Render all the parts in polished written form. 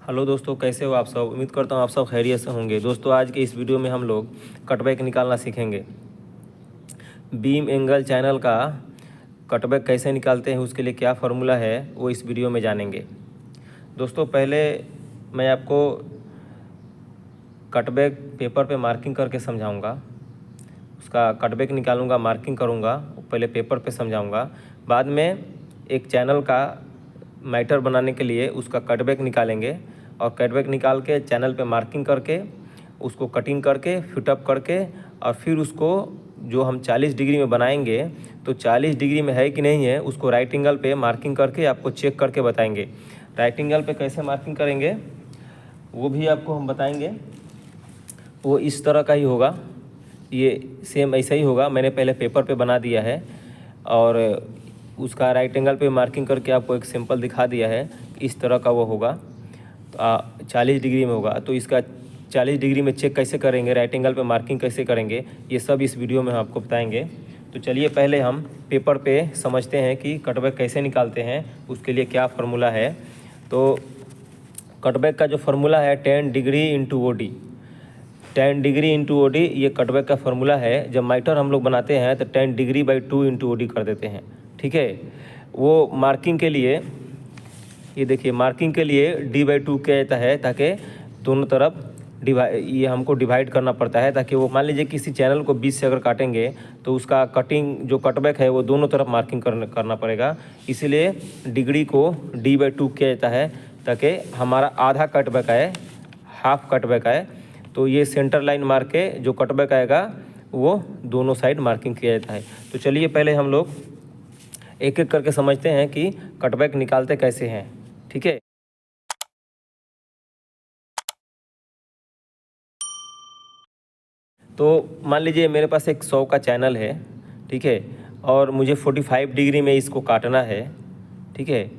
Hello दोस्तों, कैसे हो आप सब। उम्मीद करता हूँ आप सब खैरियत से होंगे। दोस्तों, आज के इस वीडियो में हम लोग कटबैक निकालना सीखेंगे। बीम एंगल चैनल का कटबैक कैसे निकालते हैं, उसके लिए क्या फ़ॉर्मूला है, वो इस वीडियो में जानेंगे। दोस्तों, पहले मैं आपको कटबैक पेपर पे मार्किंग करके समझाऊंगा। उसका कटबैक निकालूंगा, मार्किंग करूंगा, पहले पेपर पे समझाऊंगा। बाद में एक चैनल का मैटर बनाने के लिए उसका कटबैक निकालेंगे और कटबैक निकाल के चैनल पे मार्किंग करके उसको कटिंग करके फिटअप करके और फिर उसको जो हम 40 डिग्री में बनाएंगे तो 40 डिग्री में है कि नहीं है उसको राइट एंगल पे मार्किंग करके आपको चेक करके बताएंगे। राइट एंगल पे कैसे मार्किंग करेंगे वो भी आपको हम बताएंगे। वो इस तरह का ही होगा, ये सेम ऐसा ही होगा। मैंने पहले पेपर पे बना दिया है और उसका राइट एंगल पे मार्किंग करके आपको एक सिंपल दिखा दिया है। इस तरह का वो होगा, 40 डिग्री में होगा। तो इसका 40 डिग्री में चेक कैसे करेंगे, राइट एंगल पे मार्किंग कैसे करेंगे, ये सब इस वीडियो में हम आपको बताएंगे। तो चलिए पहले हम पेपर पे समझते हैं कि कटबैक कैसे निकालते हैं, उसके लिए क्या फार्मूला है। तो कटबैक का जो फार्मूला है 10 degree into O D. 10 degree into O D ये कटबैक का फार्मूला है। जब माइटर हम लोग बनाते हैं तो 10 degree by 2 into O D कर देते हैं, ठीक है। वो मार्किंग के लिए, ये देखिए मार्किंग के लिए d/2 किया जाता है ताकि दोनों तरफ ये हमको डिवाइड करना पड़ता है, ताकि वो मान लीजिए किसी चैनल को बीच से अगर काटेंगे तो उसका कटिंग जो कटबैक है वो दोनों तरफ मार्किंग करना पड़ेगा। इसीलिए डिग्री को d/2 किया जाता है ताकि हमारा आधा कटबैक आए, हाफ कटबैक आए। तो ये सेंटर लाइन मार के जो कटबैक आएगा वो दोनों साइड मार्किंग किया जाता है। तो चलिए पहले हम लोग एक एक करके समझते हैं कि कटबैक निकालते कैसे हैं, ठीक है। तो मान लीजिए मेरे पास एक 100 का चैनल है, ठीक है, और मुझे 45 डिग्री में इसको काटना है, ठीक है।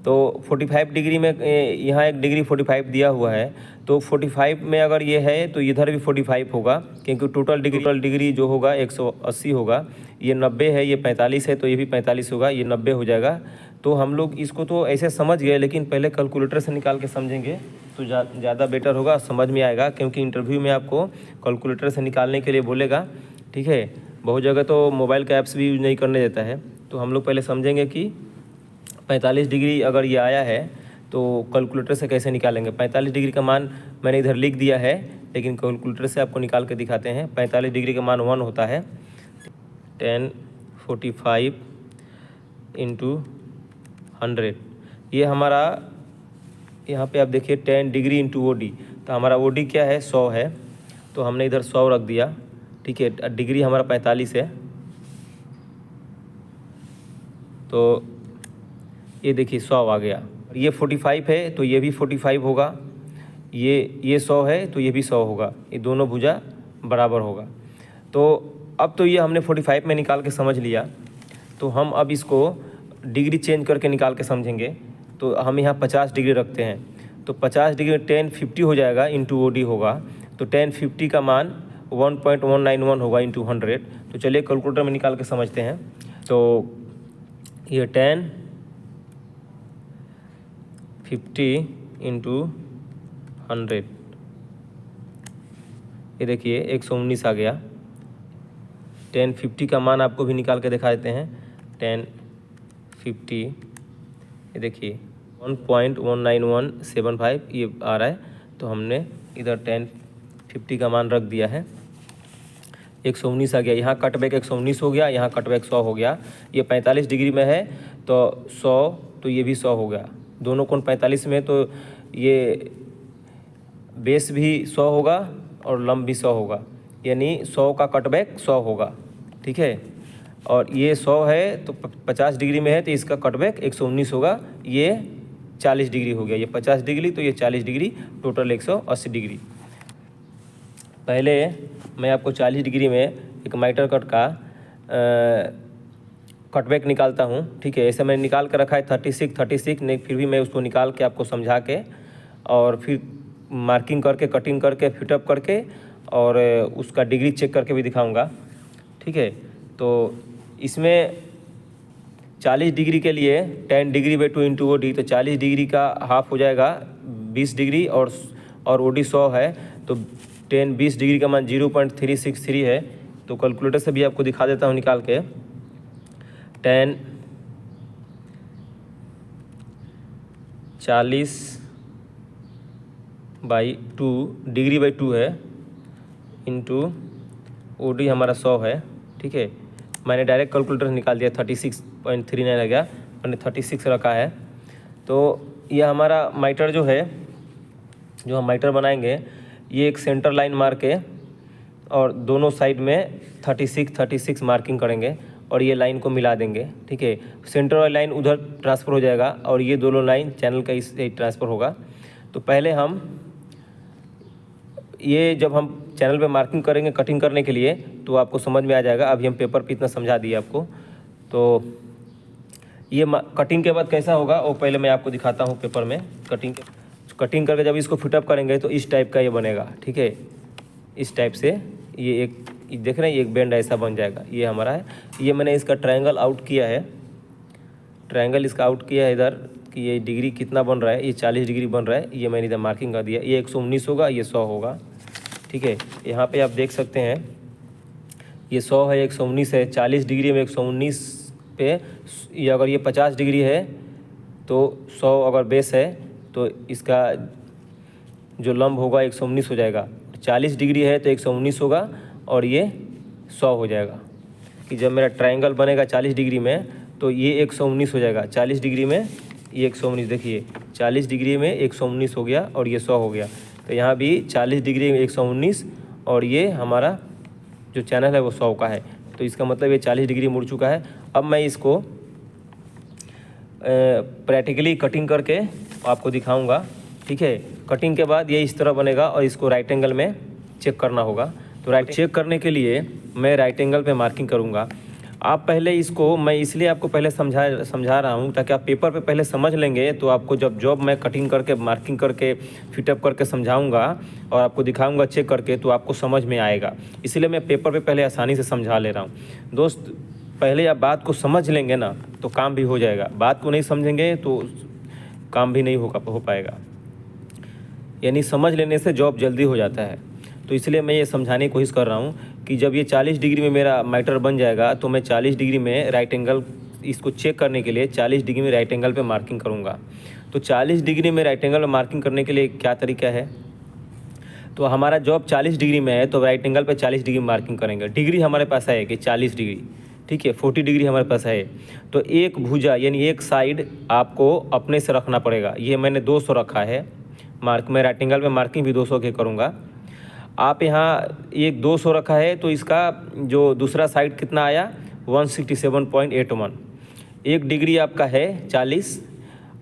तो 45 डिग्री में यहाँ एक डिग्री 45 दिया हुआ है, तो 45 में अगर ये है तो इधर भी 45 होगा, क्योंकि टोटल डिग्री जो होगा 180 होगा। ये 90 है, ये 45 है, तो ये भी 45 होगा, ये 90 हो जाएगा। तो हम लोग इसको तो ऐसे समझ गए, लेकिन पहले कैलकुलेटर से निकाल के समझेंगे तो ज़्यादा बेटर होगा, समझ में आएगा। क्योंकि इंटरव्यू में आपको कैलकुलेटर से निकालने के लिए बोलेगा, ठीक है। बहुत जगह तो मोबाइल का ऐप्स भी यूज नहीं करने देता है। तो हम लोग पहले समझेंगे कि 45 डिग्री अगर ये आया है तो कैलकुलेटर से कैसे निकालेंगे। 45 डिग्री का मान मैंने इधर लिख दिया है, लेकिन कैलकुलेटर से आपको निकाल के दिखाते हैं। 45 डिग्री का मान 1 होता है। 1045 इंटू 100, ये हमारा यहाँ पे आप देखिए 10 डिग्री इंटू ओ डी। तो हमारा ओ डी क्या है, 100 है, तो हमने इधर 100 रख दिया, ठीक है। डिग्री हमारा 45 है, तो ये देखिए 100 आ गया। ये 45 है तो ये भी 45 होगा, ये 100 है तो ये भी 100 होगा, ये दोनों भुजा बराबर होगा। तो अब तो ये हमने 45 में निकाल के समझ लिया। तो हम अब इसको डिग्री चेंज करके निकाल के समझेंगे। तो हम यहाँ 50 डिग्री रखते हैं, तो 50 डिग्री 1050 हो जाएगा, इंटू ओ डी होगा। तो 1050 का मान 1.191 होगा इंटू 100। तो चलिए कैलकुलेटर में निकाल के समझते हैं। तो ये 1050 इंटू 100, ये देखिए 119 आ गया। 1050 का मान आपको भी निकाल के दिखा देते हैं। 1050, ये देखिए 1.19175 ये आ रहा है। तो हमने इधर 1050 का मान रख दिया है। 119 आ गया, यहाँ कटबैक 119 हो गया, यहाँ कटबैक 100 हो गया। ये 45 डिग्री में है तो 100, तो ये भी 100 हो गया। दोनों कोण 45 में, तो ये बेस भी 100 होगा और लंब भी 100 होगा, यानी 100 का कटबैक 100 होगा, ठीक है। और ये 100 है तो 50 डिग्री में है तो इसका कटबैक 119 होगा। ये 40 डिग्री हो गया, ये 50 डिग्री तो ये 40 डिग्री, टोटल 180 डिग्री। पहले मैं आपको 40 डिग्री में एक माइटर कट का कटबैक निकालता हूँ, ठीक है। ऐसे मैंने निकाल कर रखा है 36 नहीं, फिर भी मैं उसको निकाल के आपको समझा के और फिर मार्किंग करके कटिंग करके फिटअप करके और उसका डिग्री चेक करके भी दिखाऊंगा, ठीक है। तो इसमें 40 डिग्री के लिए 10 degree by 2 into O D, तो 40 डिग्री का हाफ हो जाएगा 20 डिग्री और OD 100 है, तो 20 डिग्री का मान 0.363 है। तो कैलकुलेटर से भी आपको दिखा देता हूँ निकाल के। 10 40/2 डिग्री बाई 2 है इंटू OD हमारा 100 है, ठीक है। मैंने डायरेक्ट कैलकुलेटर से निकाल दिया, 36.39 आ गया, मैंने 36 रखा है। तो यह हमारा मीटर जो है, जो हम मीटर बनाएंगे, ये एक सेंटर लाइन मार के और दोनों साइड में 36 मार्किंग करेंगे और ये लाइन को मिला देंगे, ठीक है। सेंटर वाली लाइन उधर ट्रांसफ़र हो जाएगा और ये दोनों लाइन चैनल का इस ट्रांसफ़र होगा। तो पहले हम ये जब हम चैनल पे मार्किंग करेंगे कटिंग करने के लिए तो आपको समझ में आ जाएगा। अभी हम पेपर पे इतना समझा दिए आपको। तो ये कटिंग के बाद कैसा होगा वो पहले मैं आपको दिखाता हूँ पेपर में। कटिंग करके जब इसको फिटअप करेंगे तो इस टाइप का ये बनेगा, ठीक है। इस टाइप से ये एक देख रहे हैं, एक बेंड ऐसा बन जाएगा, ये हमारा है। ये मैंने इसका ट्रायंगल आउट किया है, ट्रायंगल इसका आउट किया है इधर कि ये डिग्री कितना बन रहा है। ये 40 डिग्री बन रहा है, ये मैंने इधर मार्किंग कर दिया। ये 119 होगा, ये 100 होगा, ठीक है। यहाँ पे आप देख सकते हैं ये 100 है, 119 है। 40 डिग्री में 119 पे ये अगर ये 50 डिग्री है तो 100 अगर बेस है तो इसका जो लंब होगा 119 हो जाएगा। 40 डिग्री है तो 119 होगा और ये 100 हो जाएगा। कि जब मेरा ट्रायंगल बनेगा 40 डिग्री में तो ये 119 हो जाएगा। 40 डिग्री में ये 119, देखिए 40 डिग्री में 119 हो गया और ये 100 हो गया। तो यहाँ भी 40 डिग्री में 119 और ये हमारा जो चैनल है वो 100 का है। तो इसका मतलब ये 40 डिग्री मुड़ चुका है। अब मैं इसको प्रैक्टिकली कटिंग करके आपको दिखाऊंगा, ठीक है। कटिंग के बाद ये इस तरह बनेगा और इसको राइट एंगल में चेक करना होगा। तो राइट चेक करने के लिए मैं राइट एंगल पे मार्किंग करूँगा। आप पहले इसको, मैं इसलिए आपको पहले समझा रहा हूँ ताकि आप पेपर पे पहले समझ लेंगे तो आपको जब मैं कटिंग करके मार्किंग करके फिटअप करके समझाऊंगा और आपको दिखाऊंगा चेक करके तो आपको समझ में आएगा। इसलिए मैं पेपर पे पहले आसानी से समझा ले रहा हूँ। दोस्त, पहले आप बात को समझ लेंगे ना तो काम भी हो जाएगा। बात को नहीं समझेंगे तो काम भी नहीं हो पाएगा। यानी समझ लेने से जॉब जल्दी हो जाता है। तो इसलिए मैं ये समझाने की कोशिश कर रहा हूँ कि जब ये 40 डिग्री में मेरा मीटर बन जाएगा तो मैं 40 डिग्री में राइट एंगल, इसको चेक करने के लिए 40 डिग्री में राइट एंगल पे मार्किंग करूँगा। तो 40 डिग्री में राइट एंगल में मार्किंग करने के लिए क्या तरीका है, तो हमारा जॉब 40 डिग्री में है तो राइट एंगल पे 40 डिग्री मार्किंग करेंगे। डिग्री हमारे पास है कि 40 डिग्री, ठीक है। 40 डिग्री हमारे पास है तो एक भुजा यानी एक साइड आपको अपने से रखना पड़ेगा। ये मैंने 200 रखा है मार्क, मैं राइट एंगल में मार्किंग भी 200 के करूँगा। आप यहाँ एक 200 रखा है तो इसका जो दूसरा साइड कितना आया 167.81। एक डिग्री आपका है 40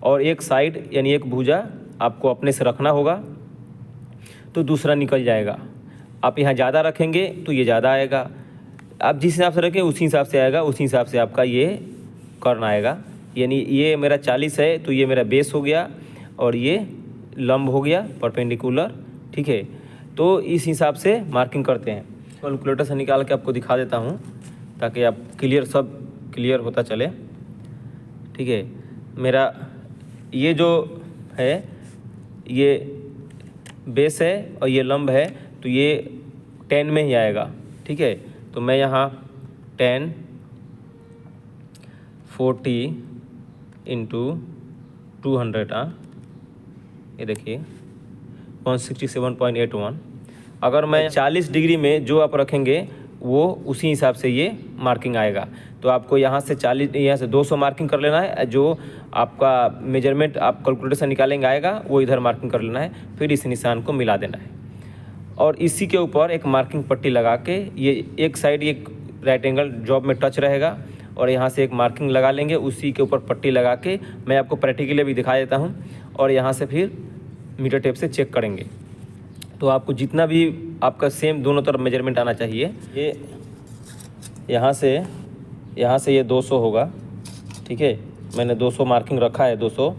और एक साइड यानी एक भुजा आपको अपने से रखना होगा तो दूसरा निकल जाएगा। आप यहाँ ज़्यादा रखेंगे तो ये ज़्यादा आएगा, आप जिस हिसाब से रखें उसी हिसाब से आएगा, उसी हिसाब से आपका ये कर्न आएगा। यानी ये मेरा 40 है तो ये मेरा बेस हो गया और ये लंब हो गया परपेंडिकुलर, ठीक है। तो इस हिसाब से मार्किंग करते हैं। कैलकुलेटर से निकाल के आपको दिखा देता हूँ ताकि आप सब क्लियर होता चले, ठीक है। मेरा ये जो है ये बेस है और ये लंब है तो ये 10 में ही आएगा, ठीक है। तो मैं यहाँ 10 40 इंटू 200 ये देखिए 167.81। अगर मैं 40 डिग्री में जो आप रखेंगे वो उसी हिसाब से ये मार्किंग आएगा। तो आपको यहाँ से 40, यहाँ से 200 मार्किंग कर लेना है। जो आपका मेजरमेंट आप कैलकुलेटर से निकालेंगे आएगा वो इधर मार्किंग कर लेना है, फिर इस निशान को मिला देना है। और इसी के ऊपर एक मार्किंग पट्टी लगा के ये एक साइड एक राइट एंगल जॉब में टच रहेगा और यहाँ से एक मार्किंग लगा लेंगे, उसी के ऊपर पट्टी लगा के मैं आपको प्रैक्टिकली भी दिखा देता हूँ। और यहाँ से फिर मीटर टेप से चेक करेंगे तो आपको जितना भी आपका सेम दोनों तरफ मेजरमेंट आना चाहिए। ये यहाँ से ये 200 होगा, ठीक है। मैंने 200 मार्किंग रखा है 200,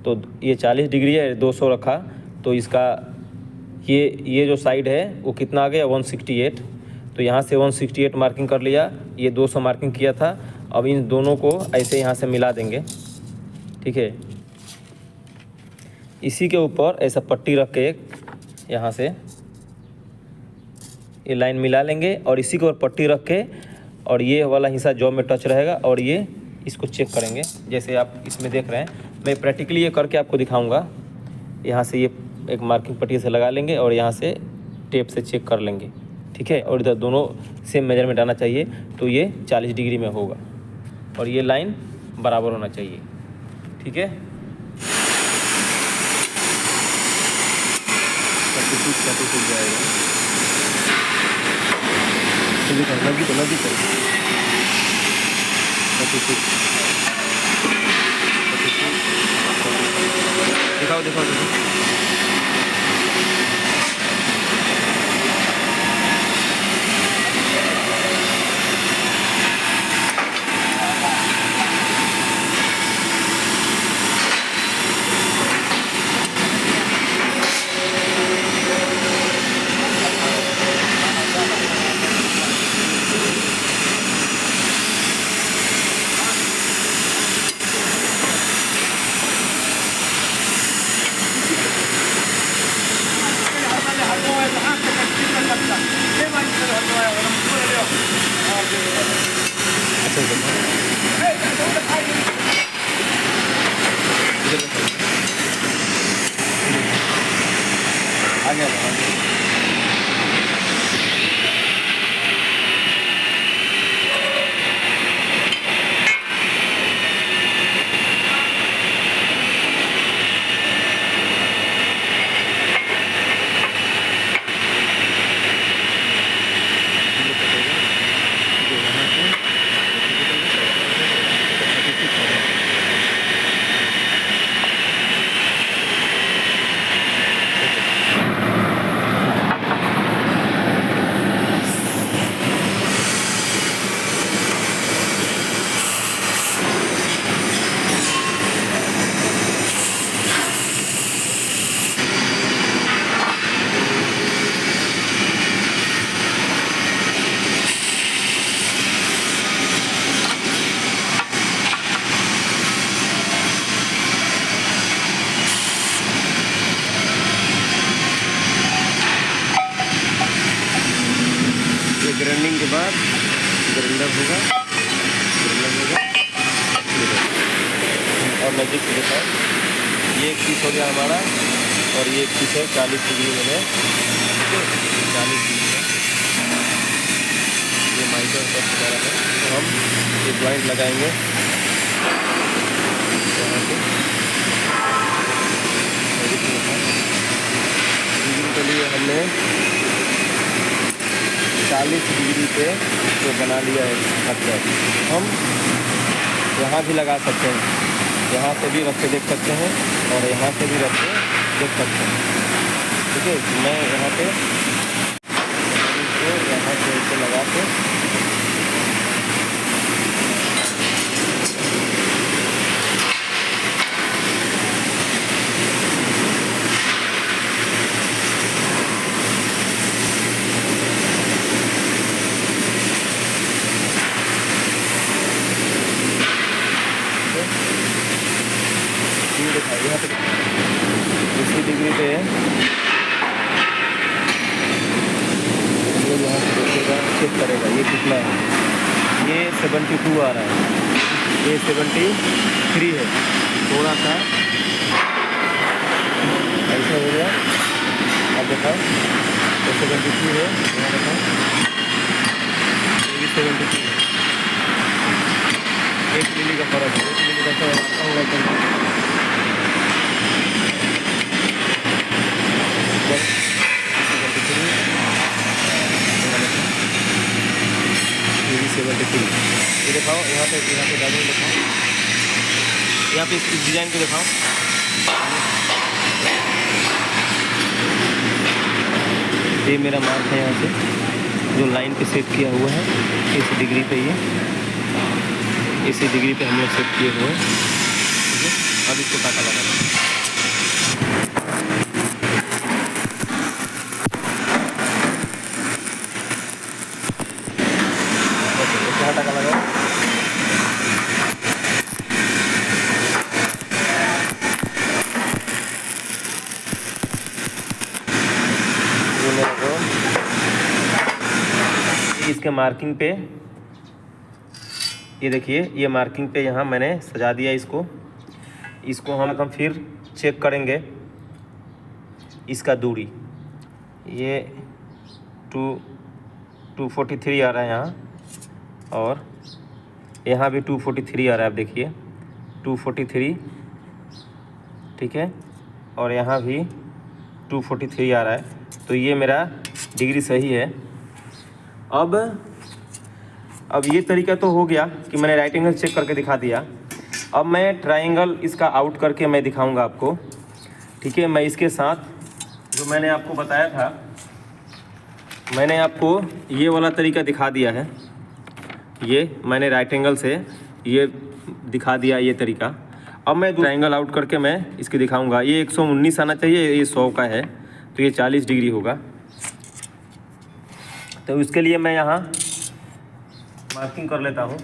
तो ये 40 डिग्री है 200 रखा तो इसका ये जो साइड है वो कितना आ गया 168। तो यहाँ से 168 मार्किंग कर लिया, ये 200 मार्किंग किया था। अब इन दोनों को ऐसे यहाँ से मिला देंगे, ठीक है। इसी के ऊपर ऐसा पट्टी रख के यहाँ से ये लाइन मिला लेंगे और इसी के ऊपर पट्टी रख के और ये वाला हिस्सा जॉब में टच रहेगा और ये इसको चेक करेंगे। जैसे आप इसमें देख रहे हैं, मैं प्रैक्टिकली ये करके आपको दिखाऊंगा। यहाँ से ये एक मार्किंग पट्टी से लगा लेंगे और यहाँ से टेप से चेक कर लेंगे, ठीक है। और इधर दोनों सेम मेजरमेंट आना चाहिए, तो ये 40 डिग्री में होगा और ये लाइन बराबर होना चाहिए, ठीक है। लगी तो दिखाओ दिखाओ दिखाओ। ग्राइंडिंग के बाद ग्राइंडर होगा और मैजिक के साथ ये एक पीस हो गया हमारा और ये एक पीस है 40 डिग्री में है, ठीक है। 40 डिग्री में ये माइक्रो कट वगैरह है, तो हम ये ज्वाइंट लगाएंगे यहाँ पे। डिग्री के लिए हमने 40 डिग्री पे तो बना लिया है खच्चर। हम यहाँ भी लगा सकते हैं, यहाँ से भी रख के देख सकते हैं और यहाँ से भी रख के देख सकते हैं, ठीक है। मैं यहाँ पे यहाँ से इसे लगा के यहाँ पे 20 डिग्री पे है। ये यहाँ से देखिएगा, चेक करेगा ये कितना है। ये 72 आ रहा है, ये 73 है। थोड़ा सा ऐसा हो गया, आप दिखाओ तो 72 है, यहाँ दिखाओ ये भी 72 है। 1 मिली का फर्क है, 1 मिली का फर्क होगा। ये दिखाओ, यहाँ पे डायमंड दिखाओ, यहाँ पे इस डिज़ाइन को दिखाओ। ये मेरा मार्क है यहाँ से जो लाइन पे सेट किया हुआ है, इस डिग्री पे ये इसी डिग्री पे हम लोग सेट किए हुए हैं, ठीक है। अब इसको काटा लगाना है। टाका लगाओ। मेरे को इसके मार्किंग पे, ये देखिए ये मार्किंग पे यहाँ मैंने सजा दिया इसको हम फिर चेक करेंगे इसका दूरी। ये 243 आ रहा है यहाँ, और यहाँ भी 243 आ रहा है। आप देखिए 243, ठीक है, और यहाँ भी 243 आ रहा है। तो ये मेरा डिग्री सही है। अब ये तरीका तो हो गया कि मैंने राइट एंगल चेक करके दिखा दिया। अब मैं ट्रायंगल इसका आउट करके मैं दिखाऊंगा आपको, ठीक है। मैं इसके साथ जो मैंने आपको बताया था, मैंने आपको ये वाला तरीका दिखा दिया है। ये मैंने राइट एंगल से ये दिखा दिया ये तरीका। अब मैं ट्रायंगल आउट करके मैं इसके दिखाऊंगा। ये 119 आना चाहिए, ये 100 का है, तो ये 40 डिग्री होगा। तो इसके लिए मैं यहाँ मार्किंग कर लेता हूँ।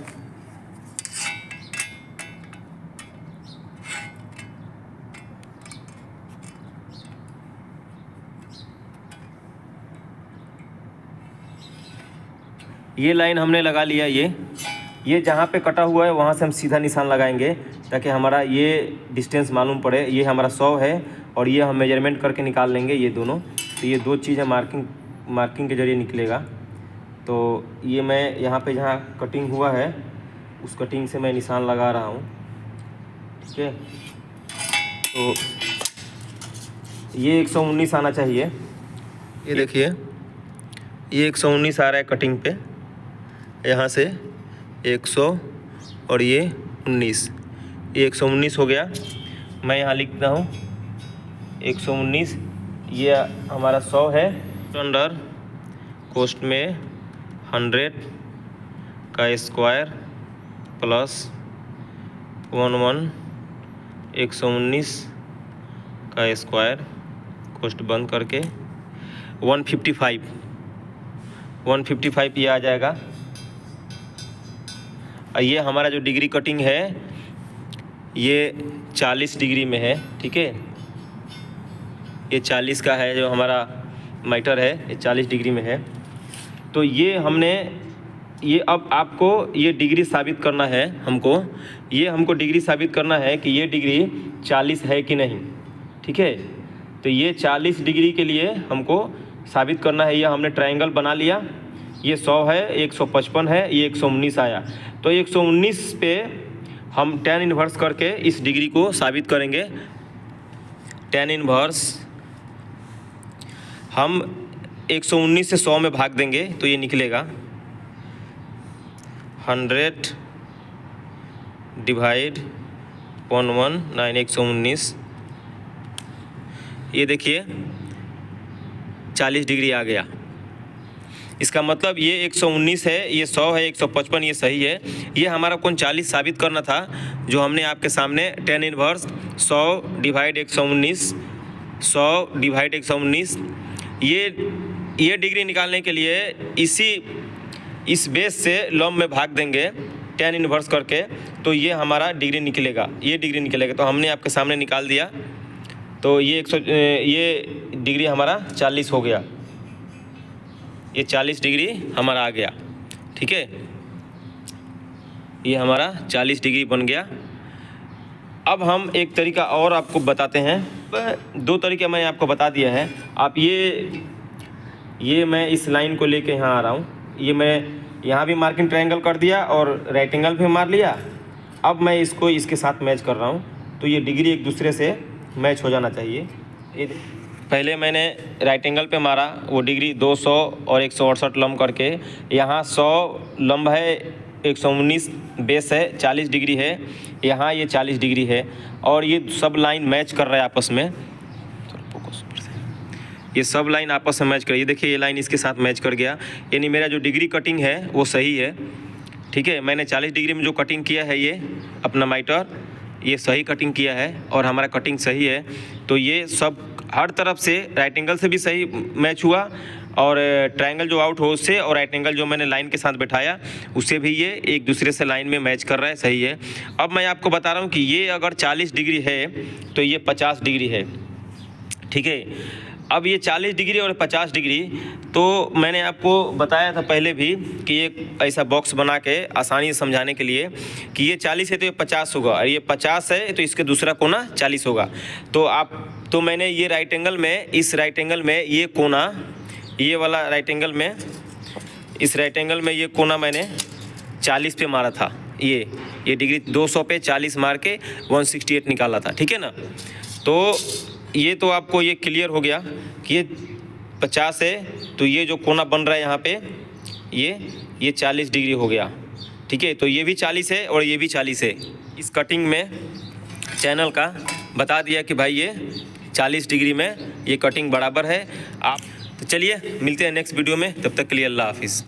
ये लाइन हमने लगा लिया। ये जहाँ पे कटा हुआ है वहाँ से हम सीधा निशान लगाएंगे ताकि हमारा ये डिस्टेंस मालूम पड़े। ये हमारा 100 है और ये हम मेजरमेंट करके निकाल लेंगे ये दोनों। तो ये दो चीज़ें मार्किंग के ज़रिए निकलेगा। तो ये मैं यहाँ पे जहाँ कटिंग हुआ है उस कटिंग से मैं निशान लगा रहा हूँ, ठीक है। तो ये 119 आना चाहिए। ये देखिए ये 119 आ रहा है कटिंग पे, यहाँ से 100 और ये 19, ये 119 हो गया। मैं यहाँ लिखता हूँ 119। ये हमारा 100 है, अंडर कोस्ट में 100 का स्क्वायर प्लस 119 का स्क्वायर, कोस्ट बंद करके 155 ये आ जाएगा। और ये हमारा जो डिग्री कटिंग है ये 40 डिग्री में है, ठीक है। ये 40 का है जो हमारा मीटर है, ये 40 डिग्री में है। तो ये अब आपको ये डिग्री साबित करना है हमको डिग्री साबित करना है कि ये डिग्री 40 है कि नहीं, ठीक है। तो ये 40 डिग्री के लिए हमको साबित करना है। ये हमने ट्रायंगल बना लिया। ये 100 है, 155 है, ये 119 आया। तो 119 पे हम tan इन्वर्स करके इस डिग्री को साबित करेंगे। tan इन्वर्स हम 119 से 100 में भाग देंगे तो ये निकलेगा 100 डिवाइड 119 119। ये देखिए 40 डिग्री आ गया। इसका मतलब ये 119 है, ये 100 है, 155 ये सही है। ये हमारा कोण 40 साबित करना था जो हमने आपके सामने tan इन्वर्स 100 डिवाइड 119 ये डिग्री निकालने के लिए इस बेस से लंब में भाग देंगे tan इन्वर्स करके, तो ये हमारा डिग्री निकलेगा, ये डिग्री निकलेगा। तो हमने आपके सामने निकाल दिया। तो ये डिग्री हमारा 40 हो गया। ये 40 डिग्री हमारा आ गया, ठीक है। ये हमारा 40 डिग्री बन गया। अब हम एक तरीका और आपको बताते हैं। 2 तरीका मैंने आपको बता दिया है। आप ये मैं इस लाइन को लेके यहाँ आ रहा हूँ। ये मैं यहाँ भी मार्किंग ट्रायंगल कर दिया और राइट एंगल भी मार लिया। अब मैं इसको इसके साथ मैच कर रहा हूँ, तो ये डिग्री एक दूसरे से मैच हो जाना चाहिए। पहले मैंने राइट एंगल पे मारा, वो डिग्री 200 और 168 लंब करके, यहाँ 100 लंब है, 119 बेस है, 40 डिग्री है, यहाँ ये 40 डिग्री है। और ये सब लाइन मैच कर रहा है आपस में। ये सब लाइन आपस में मैच कर, ये देखिए ये लाइन इसके साथ मैच कर गया। यानी मेरा जो डिग्री कटिंग है वो सही है, ठीक है। मैंने 40 डिग्री में जो कटिंग किया है ये अपना मीटर, ये सही कटिंग किया है और हमारा कटिंग सही है। तो ये सब हर तरफ से राइट एंगल से भी सही मैच हुआ और ट्रायंगल जो आउट हो उससे, और राइट एंगल जो मैंने लाइन के साथ बैठाया उससे भी ये एक दूसरे से लाइन में मैच कर रहा है, सही है। अब मैं आपको बता रहा हूँ कि ये अगर 40 डिग्री है तो ये 50 डिग्री है, ठीक है। अब ये 40 डिग्री और 50 डिग्री, तो मैंने आपको बताया था पहले भी कि एक ऐसा बॉक्स बना के आसानी से समझाने के लिए कि ये 40 है तो ये 50 होगा, और ये 50 है तो इसके दूसरा कोना 40 होगा। तो मैंने ये राइट एंगल में, इस राइट एंगल में ये कोना, ये वाला राइट एंगल में, इस राइट एंगल में ये कोना मैंने 40 पे मारा था। ये डिग्री 200 पे 40 मार के 168 निकाला था, ठीक है ना। तो ये तो आपको ये क्लियर हो गया कि ये 50 है, तो ये जो कोना बन रहा है यहाँ पे ये 40 डिग्री हो गया, ठीक है। तो ये भी 40 है और ये भी 40 है। इस कटिंग में चैनल का बता दिया कि भाई ये 40 डिग्री में ये कटिंग बराबर है। आप तो चलिए मिलते हैं नेक्स्ट वीडियो में, तब तक के लिए अल्लाह हाफिज़।